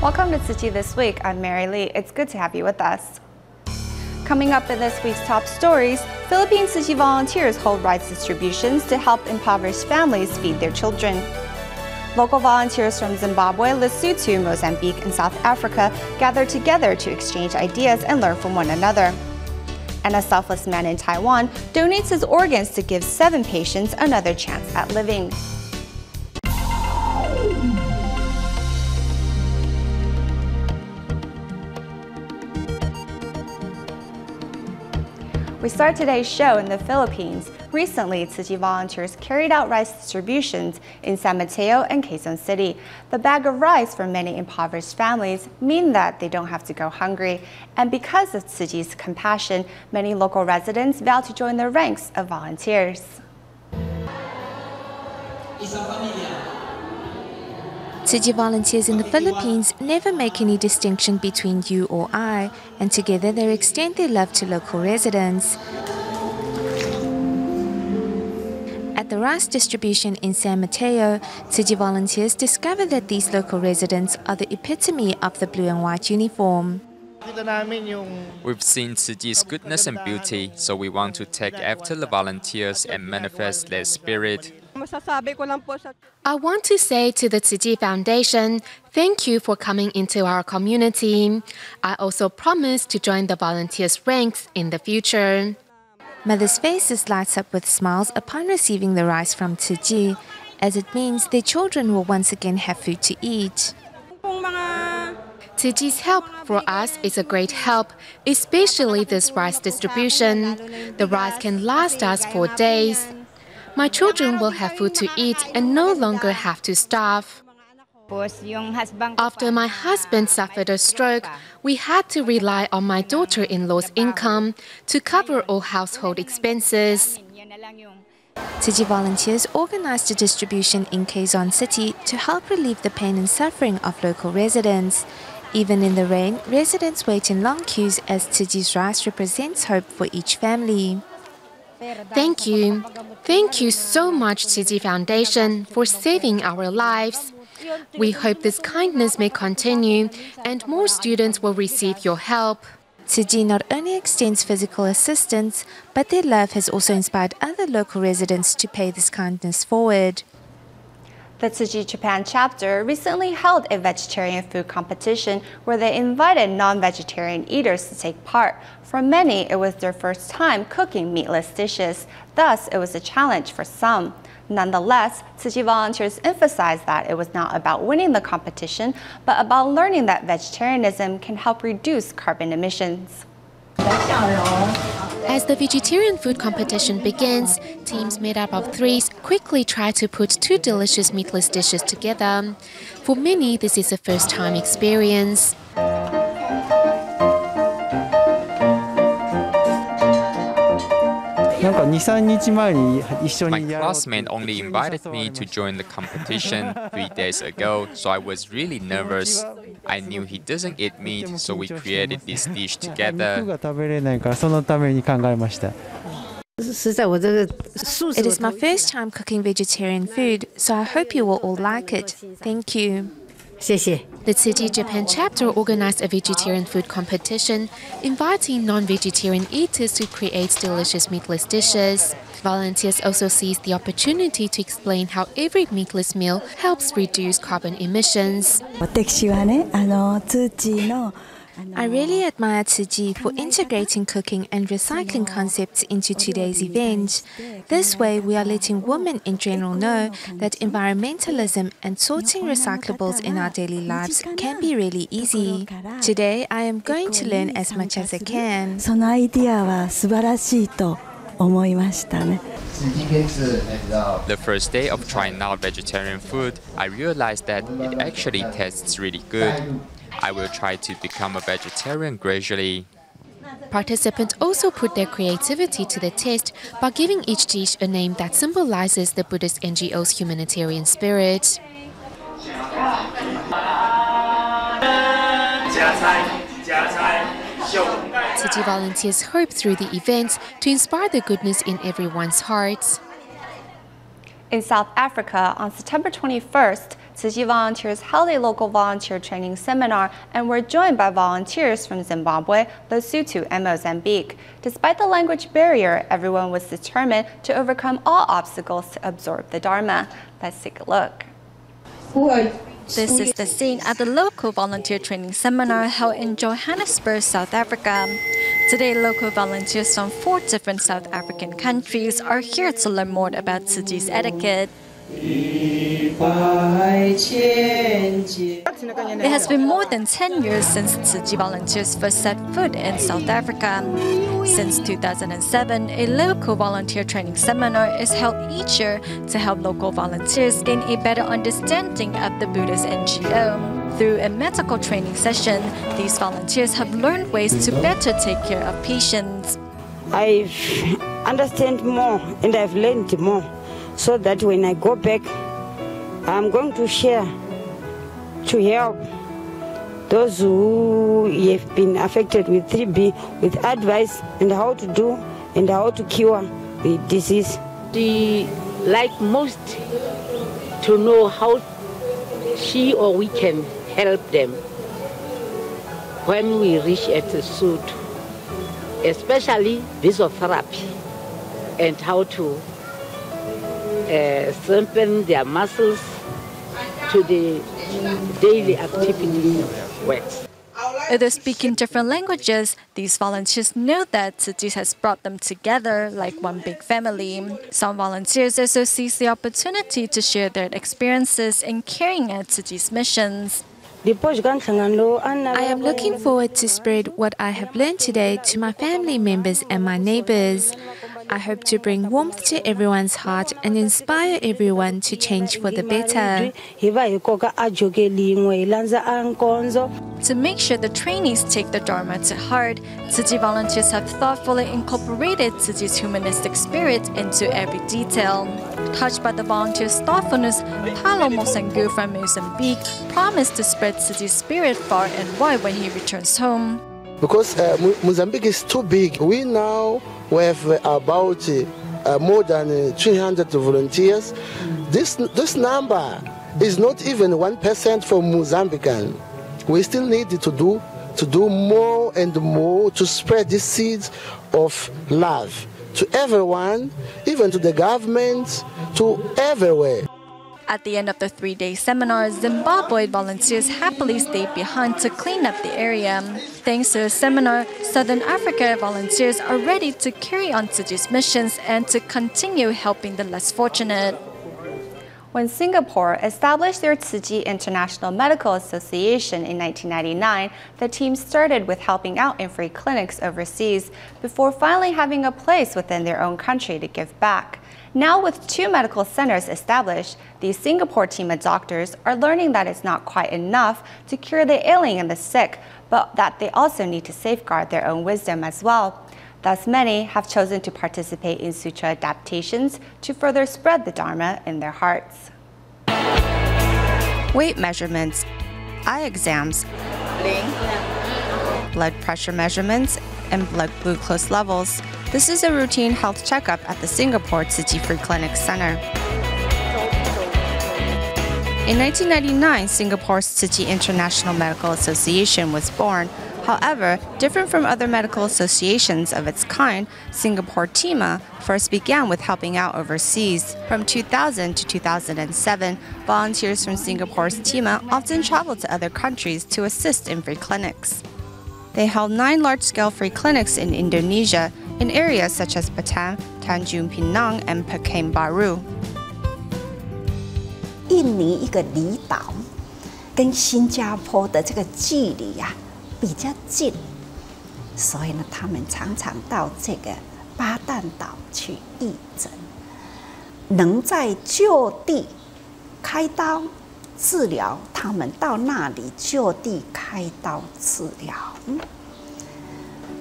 Welcome to Tzu Chi This Week. I'm Mary Lee. It's good to have you with us. Coming up in this week's top stories, Philippine Tzu Chi volunteers hold rice distributions to help impoverished families feed their children. Local volunteers from Zimbabwe, Lesotho, Mozambique, and South Africa gather together to exchange ideas and learn from one another. And a selfless man in Taiwan donates his organs to give 7 patients another chance at living. We start today's show in the Philippines. Recently, Tzu Chi volunteers carried out rice distributions in San Mateo and Quezon City. The bag of rice for many impoverished families mean that they don't have to go hungry. And because of Tzu Chi's compassion, many local residents vow to join the ranks of volunteers. Tzu Chi volunteers in the Philippines never make any distinction between you or I, and together they extend their love to local residents. At the rice distribution in San Mateo, Tzu Chi volunteers discovered that these local residents are the epitome of the blue and white uniform. We've seen Tzu Chi's goodness and beauty, so we want to take after the volunteers and manifest their spirit. I want to say to the Tzu Chi Foundation, thank you for coming into our community. I also promise to join the volunteers' ranks in the future. Mothers' faces light up with smiles upon receiving the rice from Tzu Chi, as it means their children will once again have food to eat. Tzu Chi's help for us is a great help, especially this rice distribution. The rice can last us for days. My children will have food to eat and no longer have to starve. After my husband suffered a stroke, we had to rely on my daughter-in-law's income to cover all household expenses. Tzu Chi volunteers organized a distribution in Quezon City to help relieve the pain and suffering of local residents. Even in the rain, residents wait in long queues as Tzu Chi's rice represents hope for each family. Thank you. Thank you so much, Tzu Chi Foundation, for saving our lives. We hope this kindness may continue and more students will receive your help. Tzu Chi not only extends physical assistance, but their love has also inspired other local residents to pay this kindness forward. The Tzu Chi Japan chapter recently held a vegetarian food competition where they invited non-vegetarian eaters to take part. For many, it was their first time cooking meatless dishes. Thus, it was a challenge for some. Nonetheless, Tzu Chi volunteers emphasized that it was not about winning the competition, but about learning that vegetarianism can help reduce carbon emissions. As the vegetarian food competition begins, teams made up of 3s quickly try to put 2 delicious meatless dishes together. For many, this is a first-time experience. My classmate only invited me to join the competition 3 days ago, so I was really nervous. I knew he doesn't eat meat, so we created this dish together. It is my first time cooking vegetarian food, so I hope you will all like it. Thank you. The Tzu Chi Japan chapter organized a vegetarian food competition, inviting non-vegetarian eaters to create delicious meatless dishes. Volunteers also seized the opportunity to explain how every meatless meal helps reduce carbon emissions. I really admire Tzu Chi for integrating cooking and recycling concepts into today's event. This way, we are letting women in general know that environmentalism and sorting recyclables in our daily lives can be really easy. Today, I am going to learn as much as I can. The first day of trying out vegetarian food, I realized that it actually tastes really good. I will try to become a vegetarian gradually. Participants also put their creativity to the test by giving each dish a name that symbolizes the Buddhist NGO's humanitarian spirit. Tzu Chi volunteers hope through the events to inspire the goodness in everyone's hearts. In South Africa, on September 21st, Tzu Chi volunteers held a local volunteer training seminar and were joined by volunteers from Zimbabwe, Lesotho, and Mozambique. Despite the language barrier, everyone was determined to overcome all obstacles to absorb the Dharma. Let's take a look. This is the scene at the local volunteer training seminar held in Johannesburg, South Africa. Today, local volunteers from 4 different South African countries are here to learn more about Tzu Chi's etiquette. It has been more than 10 years since Tzu Chi volunteers first set foot in South Africa. Since 2007, a local volunteer training seminar is held each year to help local volunteers gain a better understanding of the Buddhist NGO. Through a medical training session, these volunteers have learned ways to better take care of patients. I understand more and I've learned more, so that when I go back, I'm going to share to help those who have been affected with 3B with advice and how to do and how to cure the disease. She like most to know how she or we can help them when we reach at the suit, especially physiotherapy and how to strengthen their muscles to the daily activity works. Although speaking different languages, these volunteers know that Tzu Chi has brought them together like one big family. Some volunteers also seize the opportunity to share their experiences in carrying out Tzu Chi's missions. I am looking forward to spread what I have learned today to my family members and my neighbors. I hope to bring warmth to everyone's heart and inspire everyone to change for the better. To make sure the trainees take the Dharma to heart, Tzu Chi volunteers have thoughtfully incorporated Tzu Chi's humanistic spirit into every detail. Touched by the volunteers' thoughtfulness, Paulo Mosangu from Mozambique promised to spread Tzu Chi's spirit far and wide when he returns home. Because Mozambique is too big, we now have about more than 300 volunteers. This number is not even 1% for Mozambican. We still need to do more and more to spread these seeds of love to everyone, even to the government, to everywhere. At the end of the 3-day seminar, Zimbabwe volunteers happily stayed behind to clean up the area. Thanks to the seminar, Southern Africa volunteers are ready to carry on Tzu Chi's missions and to continue helping the less fortunate. When Singapore established their Tzu Chi International Medical Association in 1999, the team started with helping out in free clinics overseas before finally having a place within their own country to give back. Now with 2 medical centers established, the Singapore team of doctors are learning that it's not quite enough to cure the ailing and the sick, but that they also need to safeguard their own wisdom as well. Thus, many have chosen to participate in sutra adaptations to further spread the Dharma in their hearts. Weight measurements, eye exams, blood pressure measurements, and blood glucose levels. This is a routine health checkup at the Singapore Tzu Chi Free Clinic Center. In 1999, Singapore's Tzu Chi International Medical Association was born. However, different from other medical associations of its kind, Singapore TIMA first began with helping out overseas. From 2000 to 2007, volunteers from Singapore's TIMA often traveled to other countries to assist in free clinics. They held 9 large-scale free clinics in Indonesia, in areas such as Batam, Tanjung Pinang, and Pekanbaru. 印尼一个离岛跟新加坡的这个距离呀比较近，所以呢，他们常常到这个巴旦岛去义诊，能在就地开刀治疗，他们到那里就地开刀治疗。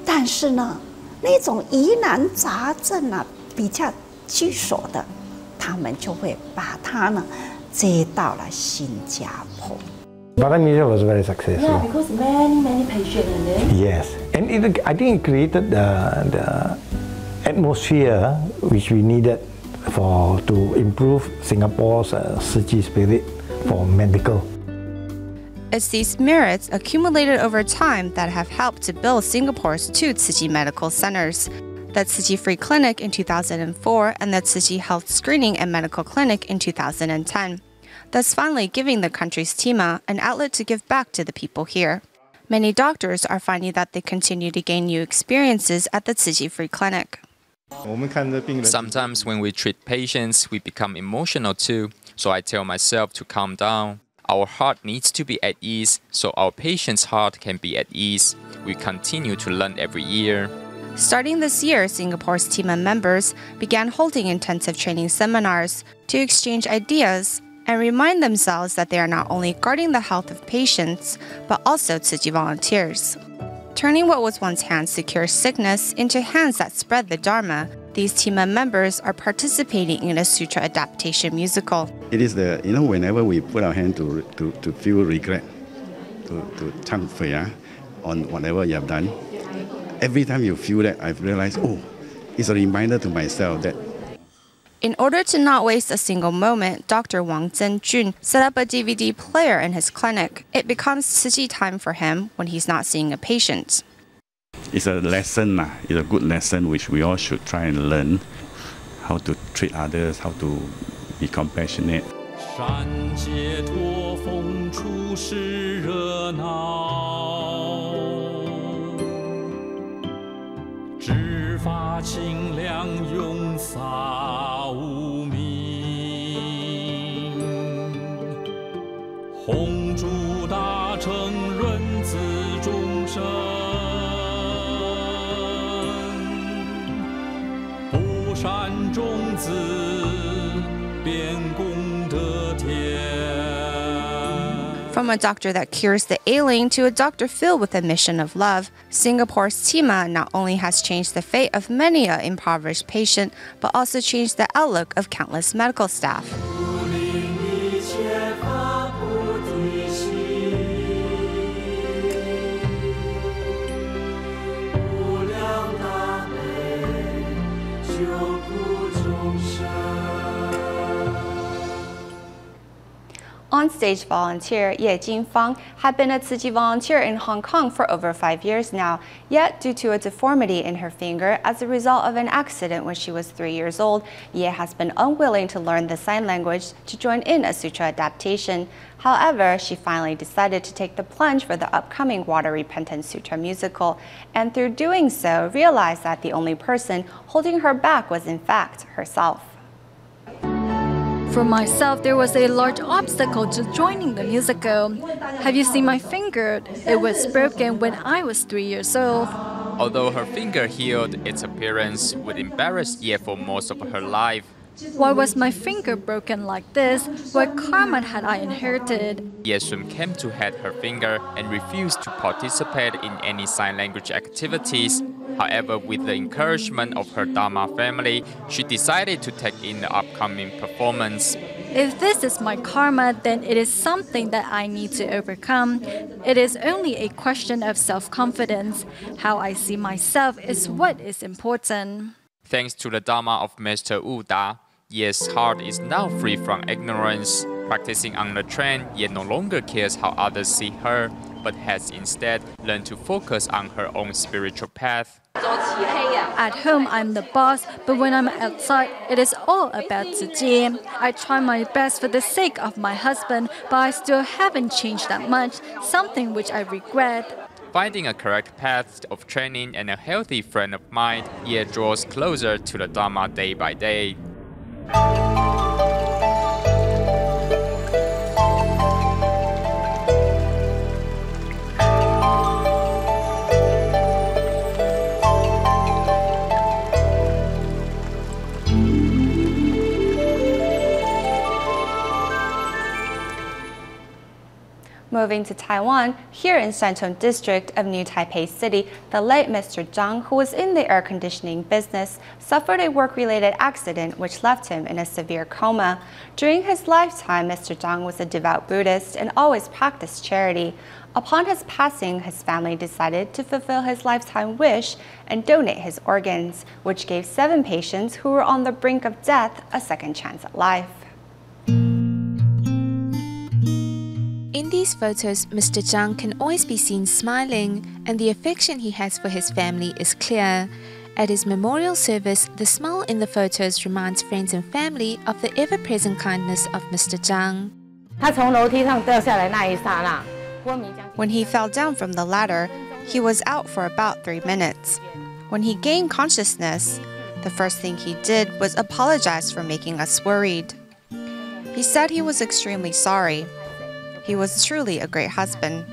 但是呢，那种疑难杂症啊比较棘手的，他们就会把它呢接到了新加坡。 Batam Museum was very successful. Yeah, because many patients in there. Yes, and I think it created the atmosphere which we needed to improve Singapore's Tzu Chi spirit for medical. It's these merits accumulated over time that have helped to build Singapore's two Tzu Chi medical centers, the Tzu Chi Free Clinic in 2004 and the Tzu Chi Health Screening and Medical Clinic in 2010, thus finally giving the country's Tima an outlet to give back to the people here. Many doctors are finding that they continue to gain new experiences at the Tzu Chi Free Clinic. Sometimes when we treat patients, we become emotional too, so I tell myself to calm down. Our heart needs to be at ease, so our patient's heart can be at ease. We continue to learn every year. Starting this year, Singapore's Tima members began holding intensive training seminars to exchange ideas and remind themselves that they are not only guarding the health of patients, but also Tzu Chi volunteers. Turning what was once hands to cure sickness into hands that spread the Dharma, these Tima members are participating in a sutra adaptation musical. It is whenever we put our hand to feel regret, to thank on whatever you have done, every time you feel that, I've realized, it's a reminder to myself that. In order to not waste a single moment, Dr. Wang Zhenjun set up a DVD player in his clinic. It becomes Tzu Chi time for him when he's not seeing a patient. It's a lesson, it's a good lesson which we all should try and learn how to treat others, how to be compassionate. 善解脱风处是热闹，知法清凉永洒无名，红烛大成润自众生。 善种子，变功德田。 From a doctor that cures the ailing to a doctor filled with a mission of love, Singapore's Tima not only has changed the fate of many an impoverished patient, but also changed the outlook of countless medical staff. On-stage volunteer Ye Jinfang had been a Tzu Chi volunteer in Hong Kong for over 5 years now, yet due to a deformity in her finger as a result of an accident when she was 3 years old, Ye has been unwilling to learn the sign language to join in a sutra adaptation. However, she finally decided to take the plunge for the upcoming Water Repentance Sutra musical, and through doing so, realized that the only person holding her back was in fact herself. For myself, there was a large obstacle to joining the musical. Have you seen my finger? It was broken when I was 3 years old. Although her finger healed, its appearance would embarrass Ye for most of her life. Why was my finger broken like this? What karma had I inherited? Ye soon came to hate her finger and refused to participate in any sign language activities. However, with the encouragement of her Dharma family, she decided to take in the upcoming performance. If this is my karma, then it is something that I need to overcome. It is only a question of self-confidence. How I see myself is what is important. Thanks to the Dharma of Master Wu Da, Ye's heart is now free from ignorance. Practicing on the train, Ye no longer cares how others see her, but has instead learned to focus on her own spiritual path. At home, I'm the boss, but when I'm outside, it is all about Tzu Chi. I try my best for the sake of my husband, but I still haven't changed that much, something which I regret. Finding a correct path of training and a healthy frame of mind, Ye draws closer to the Dharma day by day. Moving to Taiwan, here in Shantung District of New Taipei City, the late Mr. Zhang, who was in the air conditioning business, suffered a work-related accident which left him in a severe coma. During his lifetime, Mr. Zhang was a devout Buddhist and always practiced charity. Upon his passing, his family decided to fulfill his lifetime wish and donate his organs, which gave 7 patients who were on the brink of death a second chance at life. In these photos, Mr. Zhang can always be seen smiling, and the affection he has for his family is clear. At his memorial service, the smile in the photos reminds friends and family of the ever-present kindness of Mr. Zhang. When he fell down from the ladder, he was out for about 3 minutes. When he gained consciousness, the first thing he did was apologize for making us worried. He said he was extremely sorry. He was truly a great husband.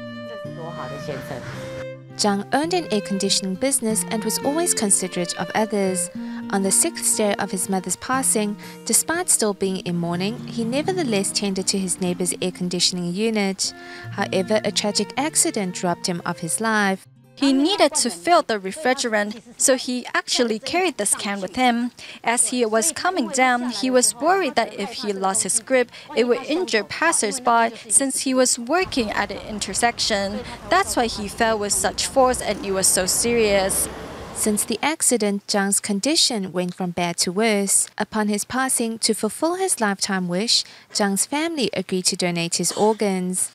Zhang owned an air conditioning business and was always considerate of others. On the 6th day of his mother's passing, despite still being in mourning, he nevertheless tended to his neighbor's air conditioning unit. However, a tragic accident robbed him of his life. He needed to fill the refrigerant, so he actually carried this can with him. As he was coming down, he was worried that if he lost his grip, it would injure passers-by since he was working at an intersection. That's why he fell with such force and it was so serious. Since the accident, Zhang's condition went from bad to worse. Upon his passing, to fulfill his lifetime wish, Zhang's family agreed to donate his organs.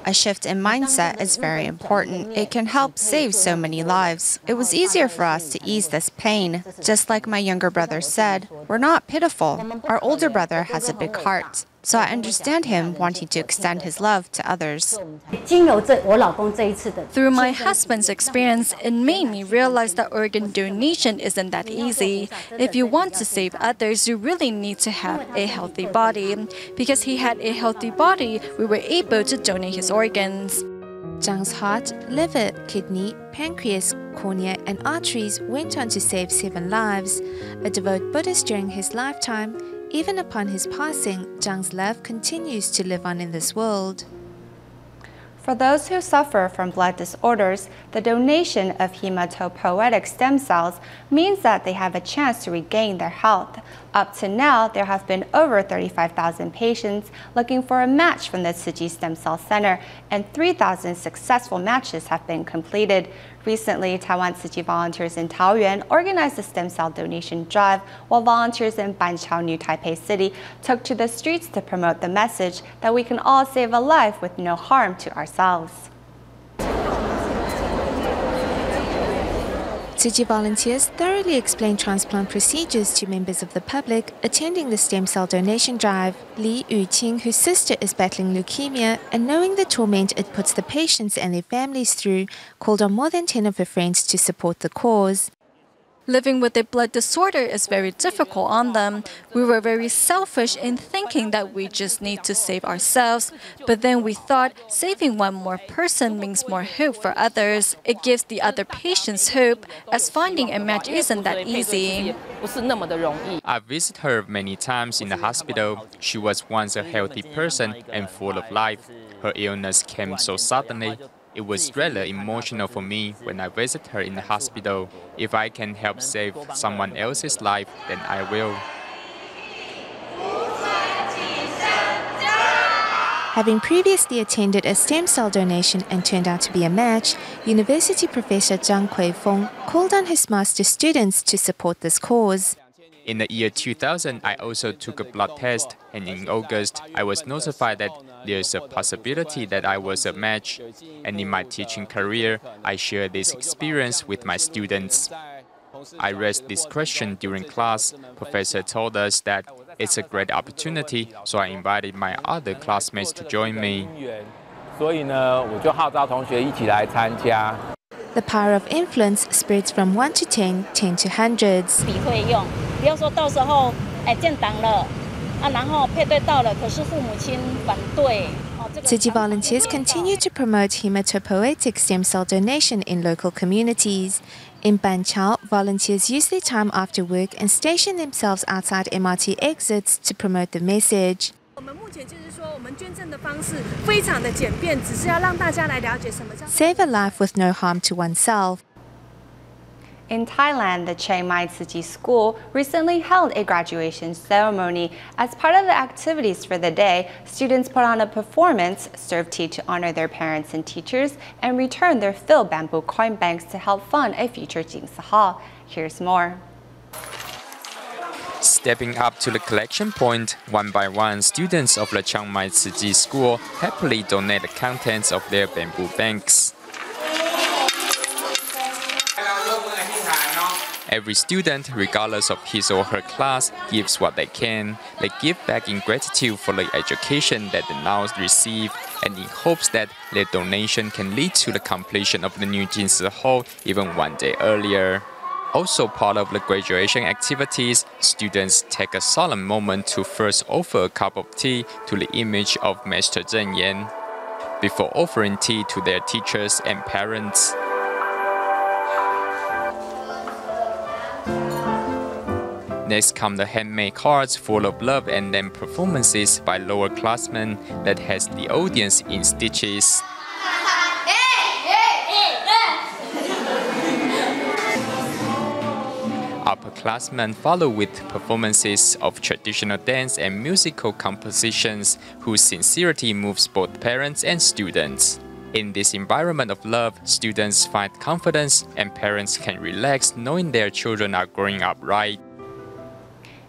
A shift in mindset is very important. It can help save so many lives. It was easier for us to ease this pain. Just like my younger brother said, we're not pitiful. Our older brother has a big heart. So I understand him wanting to extend his love to others. Through my husband's experience, it made me realize that organ donation isn't that easy. If you want to save others, you really need to have a healthy body. Because he had a healthy body, we were able to donate his organs. Zhang's heart, liver, kidney, pancreas, cornea, and arteries went on to save 7 lives. A devout Buddhist during his lifetime, even upon his passing, Zhang's love continues to live on in this world. For those who suffer from blood disorders, the donation of hematopoietic stem cells means that they have a chance to regain their health. Up to now, there have been over 35,000 patients looking for a match from the Tzu Chi Stem Cell Center, and 3,000 successful matches have been completed. Recently, Taiwan Tzu Chi volunteers in Taoyuan organized a stem cell donation drive, while volunteers in Banqiao, New Taipei City took to the streets to promote the message that we can all save a life with no harm to ourselves. Tzu Chi volunteers thoroughly explain transplant procedures to members of the public attending the stem cell donation drive. Li Yuqing, whose sister is battling leukemia, and knowing the torment it puts the patients and their families through, called on more than 10 of her friends to support the cause. Living with a blood disorder is very difficult on them. We were very selfish in thinking that we just need to save ourselves. But then we thought saving one more person means more hope for others. It gives the other patients hope, as finding a match isn't that easy. I visited her many times in the hospital. She was once a healthy person and full of life. Her illness came so suddenly. It was rather emotional for me when I visited her in the hospital. If I can help save someone else's life, then I will. Having previously attended a stem cell donation and turned out to be a match, University Professor Zhang Kuifeng called on his master's students to support this cause. In the year 2000, I also took a blood test, and in August, I was notified that there's a possibility that I was a match. And in my teaching career, I share this experience with my students. I raised this question during class. Professor told us that it's a great opportunity, so I invited my other classmates to join me. The power of influence spreads from 1 to 10, 10 to hundreds. Tzu Chi volunteers continue to promote hematopoietic stem cell donation in local communities. In Banqiao, volunteers use their time after work and station themselves outside MRT exits to promote the message. Save a life with no harm to oneself. In Thailand, the Chiang Mai Tzu Chi School recently held a graduation ceremony. As part of the activities for the day, students put on a performance, served tea to honor their parents and teachers, and returned their filled bamboo coin banks to help fund a future Jingsi Hall. Here's more. Stepping up to the collection point, one by one, students of the Chiang Mai Tzu Chi School happily donate the contents of their bamboo banks. Every student, regardless of his or her class, gives what they can. They give back in gratitude for the education that they now receive, and in hopes that their donation can lead to the completion of the new Jinsi Hall even one day earlier. Also part of the graduation activities, students take a solemn moment to first offer a cup of tea to the image of Master Zheng Yan, before offering tea to their teachers and parents. Next come the handmade cards full of love and then performances by lower classmen that has the audience in stitches. Upperclassmen follow with performances of traditional dance and musical compositions whose sincerity moves both parents and students. In this environment of love, students find confidence and parents can relax knowing their children are growing up right.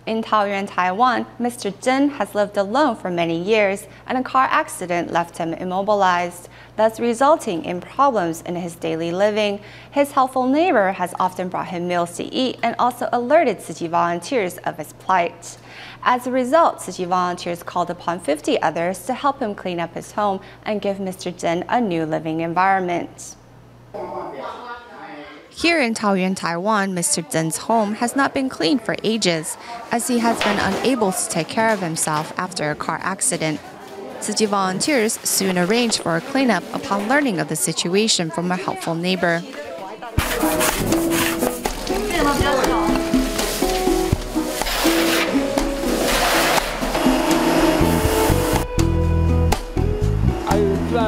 In Taoyuan, Taiwan, Mr. Zhen has lived alone for many years, and a car accident left him immobilized, thus resulting in problems in his daily living. His helpful neighbor has often brought him meals to eat and also alerted Tzu Chi volunteers of his plight. As a result, Tzu Chi volunteers called upon 50 others to help him clean up his home and give Mr. Zhen a new living environment. Here in Taoyuan, Taiwan, Mr. Zhen's home has not been cleaned for ages, as he has been unable to take care of himself after a car accident. Tzu Chi volunteers soon arranged for a cleanup upon learning of the situation from a helpful neighbor.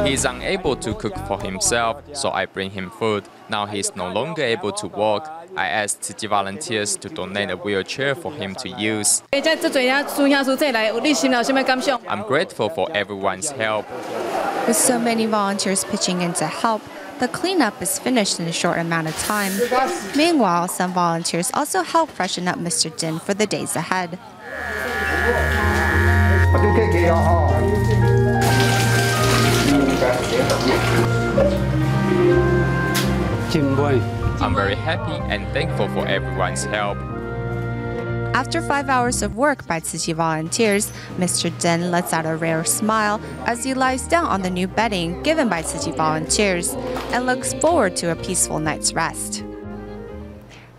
He is unable to cook for himself, so I bring him food. Now he is no longer able to walk. I asked Tzu Chi volunteers to donate a wheelchair for him to use. I'm grateful for everyone's help. With so many volunteers pitching in to help, the cleanup is finished in a short amount of time. Meanwhile, some volunteers also help freshen up Mr. Zhen for the days ahead. I'm very happy and thankful for everyone's help. After 5 hours of work by Tzu Chi volunteers, Mr. Zhen lets out a rare smile as he lies down on the new bedding given by Tzu Chi volunteers and looks forward to a peaceful night's rest.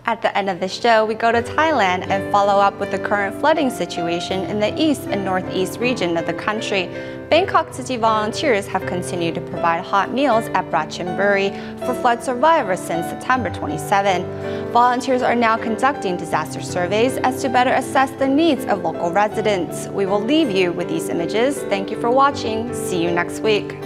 At the end of the show, we go to Thailand and follow up with the current flooding situation in the east and northeast region of the country. Bangkok Tzu Chi volunteers have continued to provide hot meals at Prachinburi for flood survivors since September 27. Volunteers are now conducting disaster surveys as to better assess the needs of local residents. We will leave you with these images. Thank you for watching. See you next week.